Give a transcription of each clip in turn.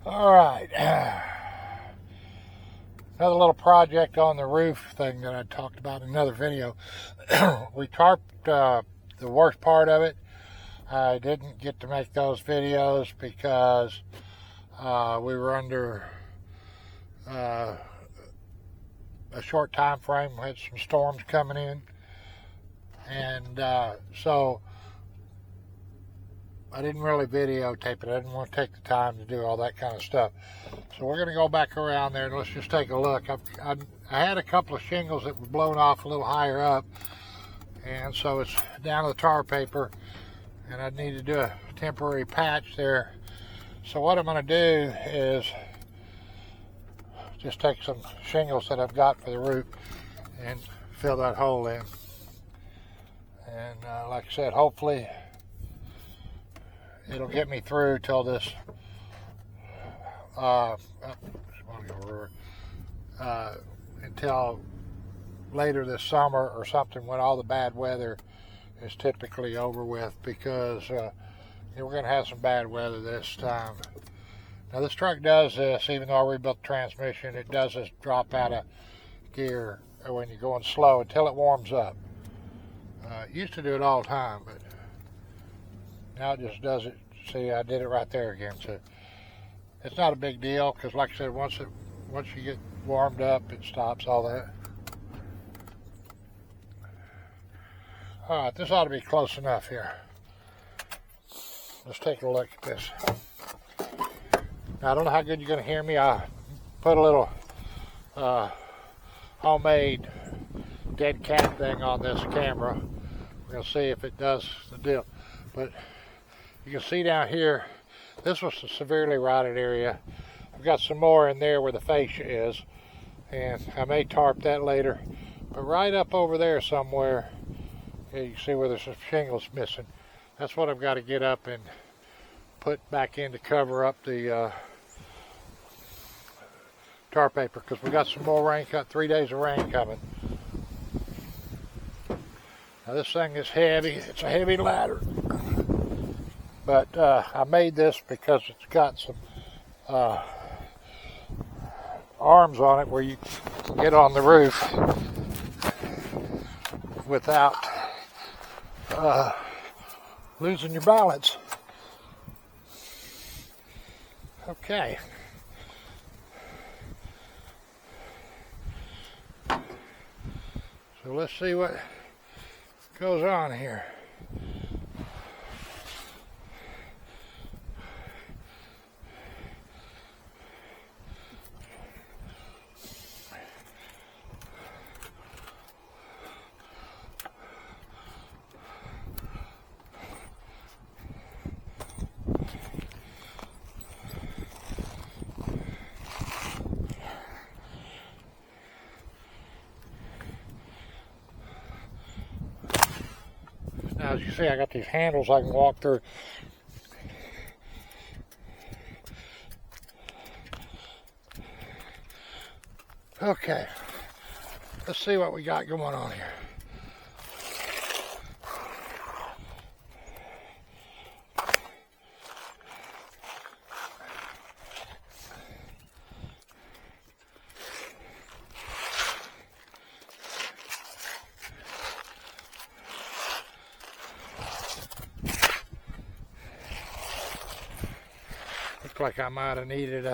All right. Another little project on the roof thing that I talked about in another video. We tarped the worst part of it. I didn't get to make those videos because we were under a short time frame. We had some storms coming in, and so I didn't really videotape it. I didn't want to take the time to do all that kind of stuff. So we're going to go back around there and let's just take a look. I had a couple of shingles that were blown off a little higher up, and so it's down to the tar paper, and I need to do a temporary patch there. So what I'm going to do is just take some shingles that I've got for the roof and fill that hole in. And like I said, hopefully it'll get me through till this until later this summer or something, when all the bad weather is typically over with, because we're going to have some bad weather this time. Now this truck does this, even though I rebuilt the transmission, it does this drop out of gear when you're going slow until it warms up. It used to do it all the time, but now it just does it. See, I did it right there again. So it's not a big deal, because like I said, once you get warmed up, it stops all that. All right, this ought to be close enough here. Let's take a look at this. Now, I don't know how good you're going to hear me. I put a little homemade dead cat thing on this camera. We're going to see if it does the deal. But you can see down here, this was a severely rotted area. I've got some more in there where the fascia is, and I may tarp that later. But right up over there somewhere, you can see where there's some shingles missing. That's what I've got to get up and put back in to cover up the tar paper, because we got some more rain, 3 days of rain coming. Now this thing is heavy. It's a heavy ladder. But I made this because it's got some arms on it where you can get on the roof without losing your balance. Okay. So let's see what goes on here. Now, as you see, I got these handles I can walk through. Okay, let's see what we got going on here. Looks like I might have needed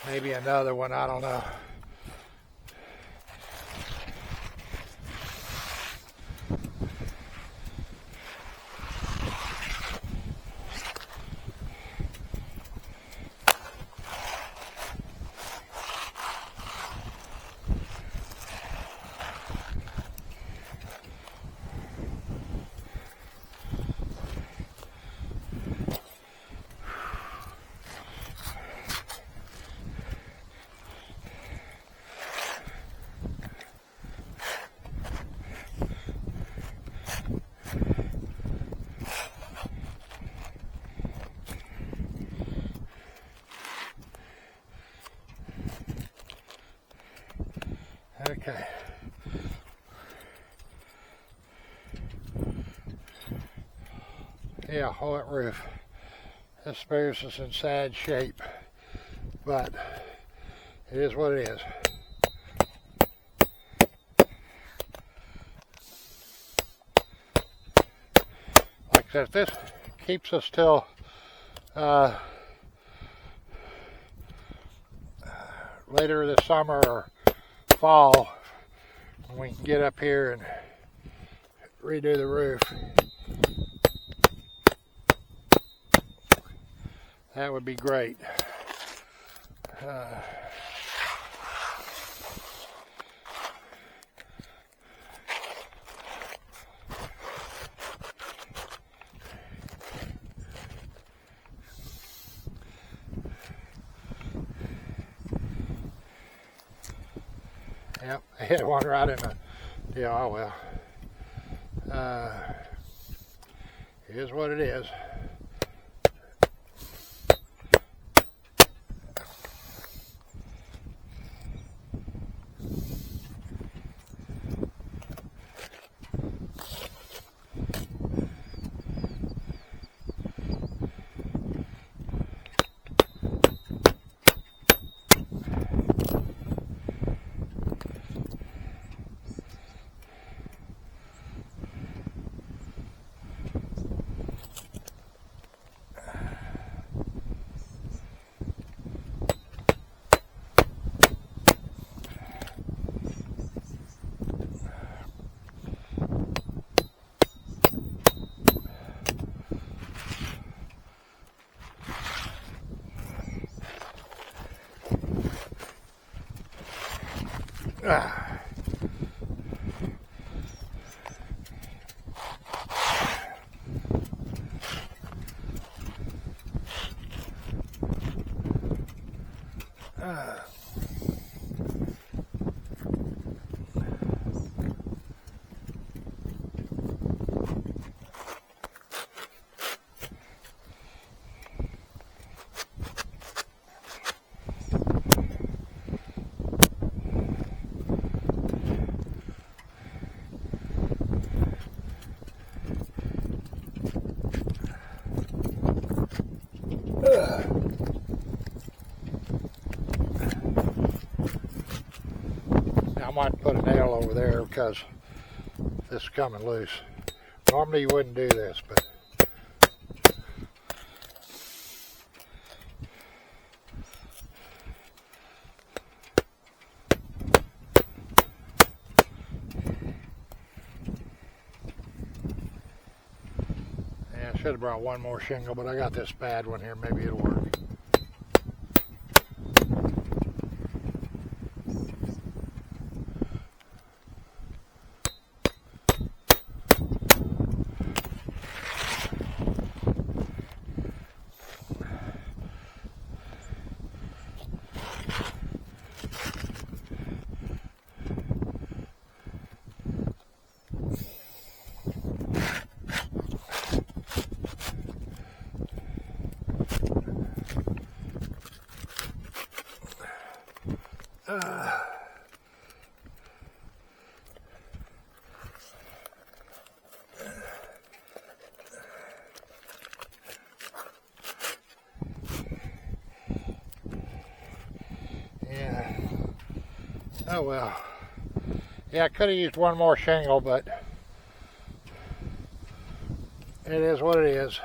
maybe another one, I don't know. Okay. Yeah, whole roof. This spruce is in sad shape. but it is what it is. Like I said, if this keeps us till later this summer or fall, when we can get up here and redo the roof, that would be great. Yep, I hit one right in the deal. Oh well. It is what it is. I might put a nail over there because this is coming loose. Normally you wouldn't do this, but yeah, I should have brought one more shingle, but I got this bad one here. Maybe it'll work. Yeah. Oh well. Yeah, I could have used one more shingle, but it is what it is.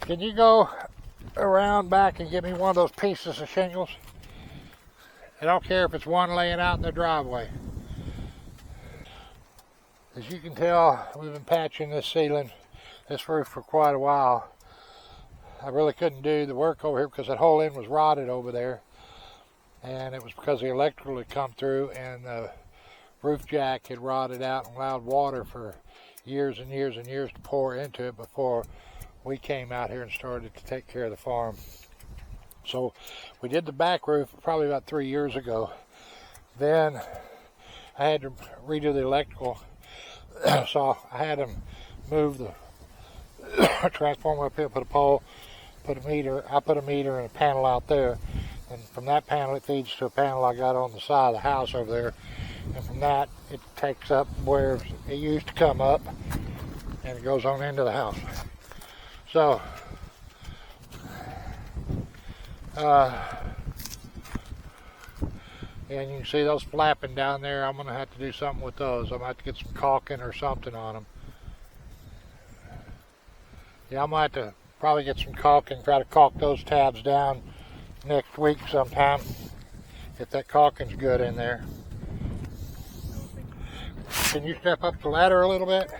Can you go around back and get me one of those pieces of shingles? I don't care if it's one laying out in the driveway. As you can tell, we've been patching this ceiling, this roof for quite a while. I really couldn't do the work over here because that whole end was rotted over there. And it was because the electrical had come through and the roof jack had rotted out and allowed water for years and years and years to pour into it before we came out here and started to take care of the farm. So we did the back roof probably about 3 years ago. Then I had to redo the electrical. So I had to move the transformer up here, put a pole, put a meter. I put a meter and a panel out there. And from that panel it feeds to a panel I got on the side of the house over there. And from that it takes up where it used to come up and it goes on into the house. So and you can see those flapping down there. I'm going to have to do something with those. I'm going to have to get some caulking or something on them. Yeah, I'm going to have to probably get some caulking, try to caulk those tabs down next week sometime, if that caulking's good in there. Can you step up the ladder a little bit?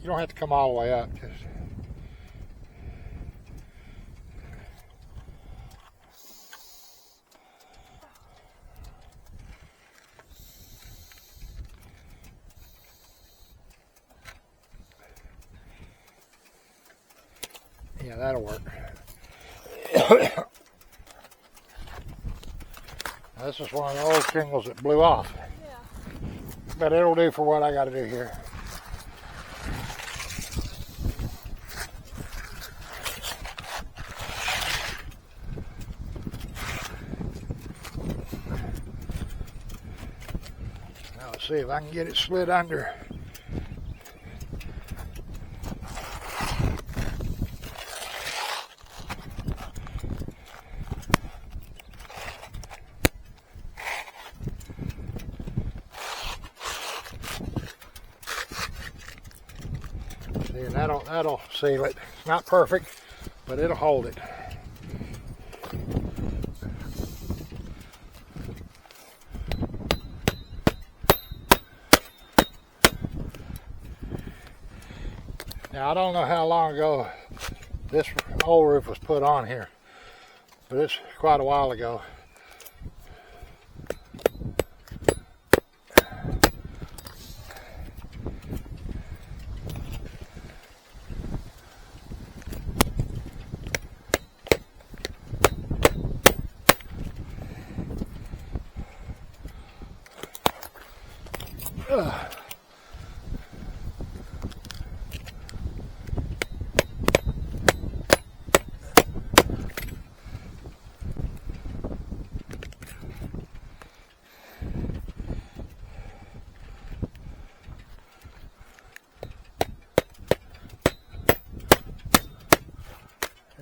You don't have to come all the way up. Just yeah, that'll work. Now, this is one of the old shingles that blew off. Yeah. But it'll do for what I got to do here. Now let's see if I can get it slid under. And that'll seal it. It's not perfect, but it'll hold it. Now I don't know how long ago this old roof was put on here, but it's quite a while ago.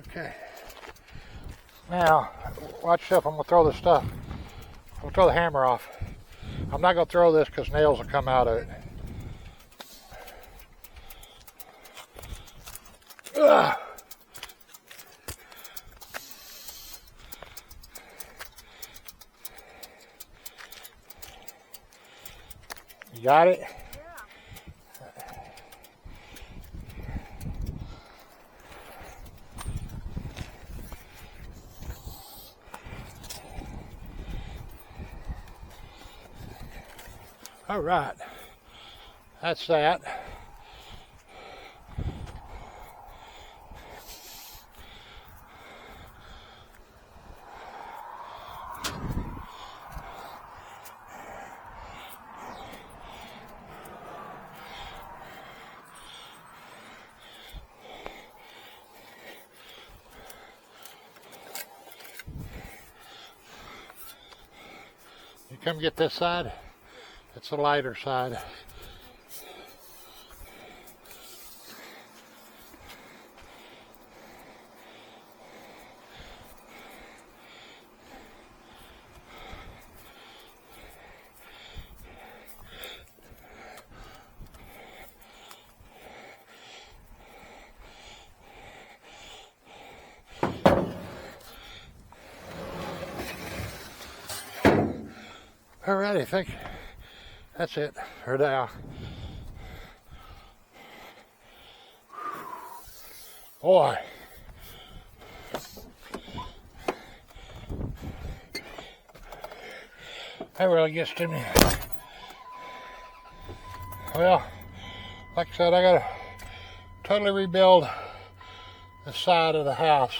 Okay. Now, watch yourself. I'm going to throw this stuff. I'm going to throw the hammer off. I'm not going to throw this because nails will come out of it. Ugh. You got it? All right, that's that. You come get this side. It's the lighter side. Alrighty, I think that's it for now. Boy. That really gets to me. Well, like I said, I gotta totally rebuild the side of the house.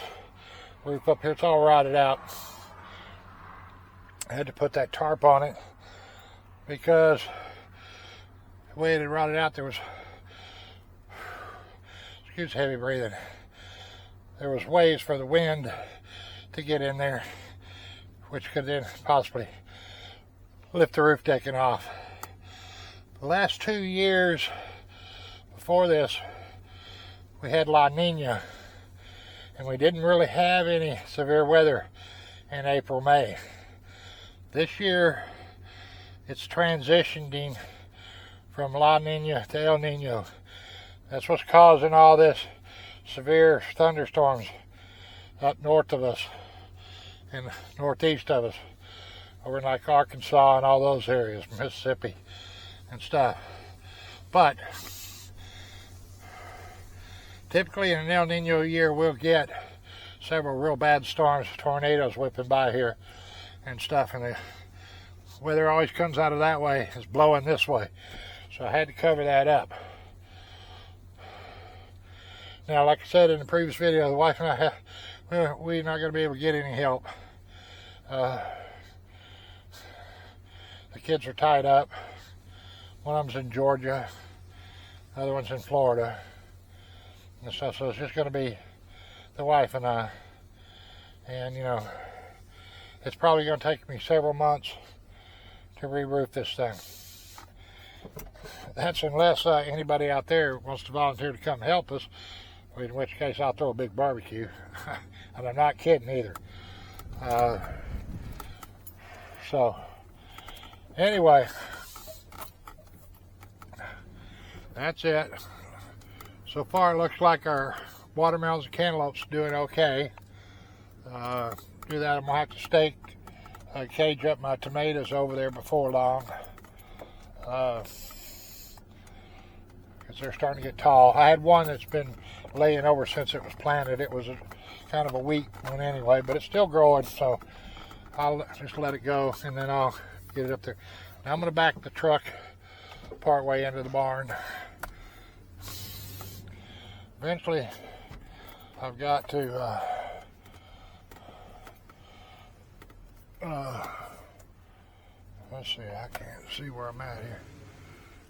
Roof up here, it's all rotted out. I had to put that tarp on it because the way it had rotted out, there was, excuse heavy breathing, there was ways for the wind to get in there, which could then possibly lift the roof decking off. The last 2 years before this, we had La Nina, and we didn't really have any severe weather in April, May. This year, it's transitioning from La Nina to El Nino. That's what's causing all this severe thunderstorms up north of us and northeast of us, over in like Arkansas and all those areas, Mississippi and stuff. But typically in an El Nino year, we'll get several real bad storms, tornadoes whipping by here and stuff, and the weather always comes out of that way. It's blowing this way, so I had to cover that up. Now, like I said in the previous video, the wife and I we're not going to be able to get any help. The kids are tied up. One of them's in Georgia, the other one's in Florida and stuff, so it's just going to be the wife and I. And you know, it's probably going to take me several months to re-roof this thing. That's unless anybody out there wants to volunteer to come help us, in which case I'll throw a big barbecue. And I'm not kidding either. So anyway, that's it. So far it looks like our watermelons and cantaloupes doing okay. Do that, I'm gonna have to stake a cage up my tomatoes over there before long, because they're starting to get tall. I had one that's been laying over since it was planted. It was kind of a weak one anyway, but it's still growing, so I'll just let it go and then I'll get it up there. Now I'm going to back the truck part way into the barn. Eventually I've got to let's see, I can't see where I'm at here.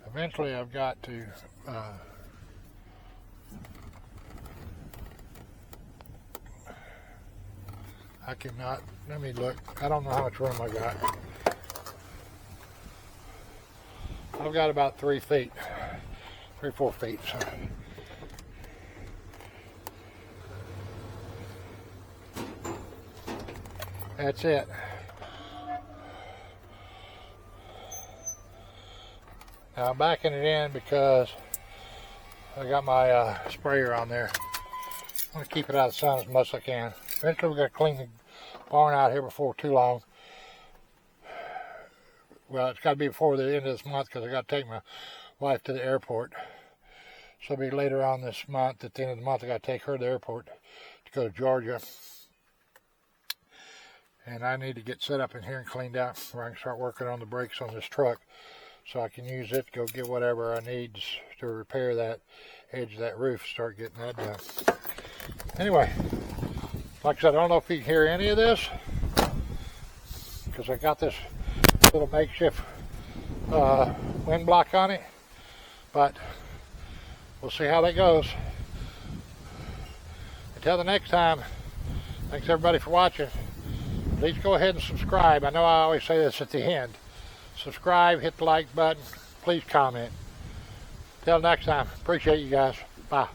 Eventually I've got to I cannot, let me look, I don't know how much room I got. I've got about 3 feet, 3-4 feet. So. That's it. Now I'm backing it in because I got my sprayer on there. I'm going to keep it out of the sun as much as I can. Eventually we're going to clean the barn out here before too long. Well, it's got to be before the end of this month because I got to take my wife to the airport. So it'll be later on this month. At the end of the month I got to take her to the airport to go to Georgia. And I need to get set up in here and cleaned out where I can start working on the brakes on this truck so I can use it to go get whatever I need to repair that edge of that roof, start getting that done. Anyway, like I said, I don't know if you can hear any of this because I got this little makeshift wind block on it, but we'll see how that goes. Until the next time, thanks everybody for watching. Please go ahead and subscribe. I know I always say this at the end. Subscribe, hit the like button, please comment. Till next time, appreciate you guys. Bye.